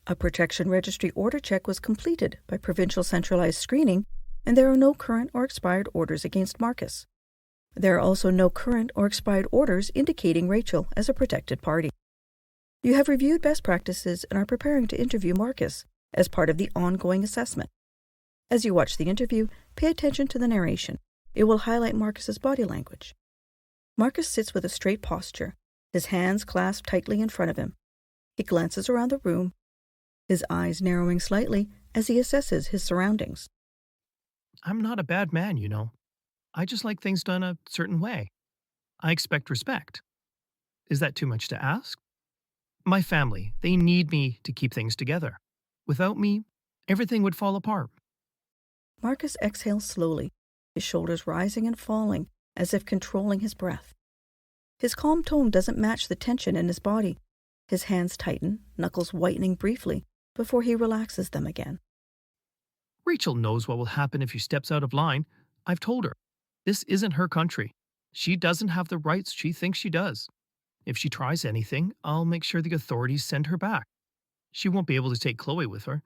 A protection registry order check was completed by provincial centralized screening, and there are no current or expired orders against Marcus. There are also no current or expired orders indicating Rachel as a protected party. You have reviewed best practices and are preparing to interview Marcus as part of the ongoing assessment. As you watch the interview, pay attention to the narration. It will highlight Marcus's body language. Marcus sits with a straight posture, his hands clasped tightly in front of him. He glances around the room, his eyes narrowing slightly as he assesses his surroundings. I'm not a bad man, you know. I just like things done a certain way. I expect respect. Is that too much to ask? My family, they need me to keep things together. Without me, everything would fall apart. Marcus exhales slowly, his shoulders rising and falling as if controlling his breath. His calm tone doesn't match the tension in his body. His hands tighten, knuckles whitening briefly, before he relaxes them again. Rachel knows what will happen if she steps out of line. I've told her. This isn't her country. She doesn't have the rights she thinks she does. If she tries anything, I'll make sure the authorities send her back. She won't be able to take Chloe with her.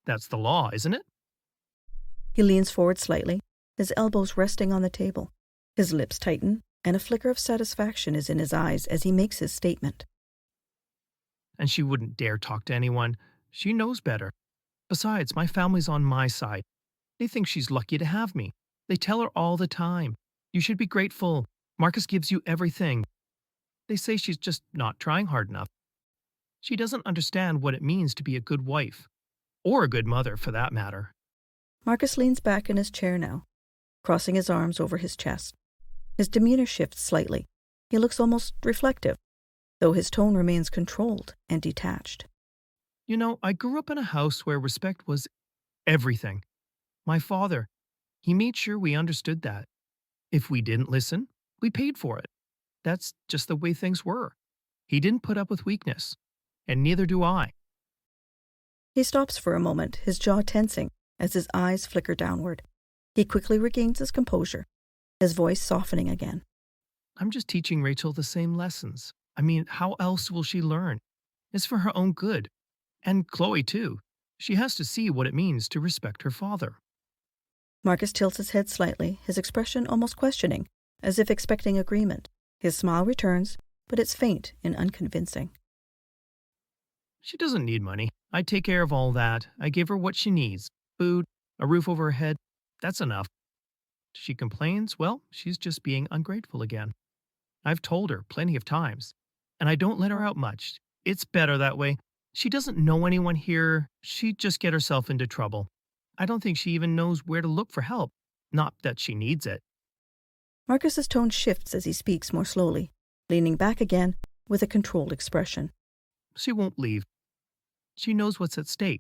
That's the law, isn't it? He leans forward slightly, his elbows resting on the table. His lips tighten, and a flicker of satisfaction is in his eyes as he makes his statement. And she wouldn't dare talk to anyone. She knows better. Besides, my family's on my side. They think she's lucky to have me. They tell her all the time, "You should be grateful. Marcus gives you everything." They say she's just not trying hard enough. She doesn't understand what it means to be a good wife. Or a good mother, for that matter. Marcus leans back in his chair now, crossing his arms over his chest. His demeanor shifts slightly. He looks almost reflective, though his tone remains controlled and detached. You know, I grew up in a house where respect was everything. My father, he made sure we understood that. If we didn't listen, we paid for it. That's just the way things were. He didn't put up with weakness, and neither do I. He stops for a moment, his jaw tensing as his eyes flicker downward. He quickly regains his composure, his voice softening again. I'm just teaching Rachel the same lessons. I mean, how else will she learn? It's for her own good. And Chloe, too. She has to see what it means to respect her father. Marcus tilts his head slightly, his expression almost questioning, as if expecting agreement. His smile returns, but it's faint and unconvincing. She doesn't need money. I take care of all that. I give her what she needs. Food, a roof over her head. That's enough. She complains, well, she's just being ungrateful again. I've told her plenty of times, and I don't let her out much. It's better that way. She doesn't know anyone here. She'd just get herself into trouble. I don't think she even knows where to look for help. Not that she needs it. Marcus's tone shifts as he speaks more slowly, leaning back again with a controlled expression. She won't leave. She knows what's at stake.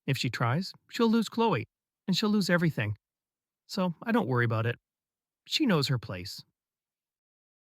If she tries, she'll lose Chloe, and she'll lose everything. So I don't worry about it. She knows her place.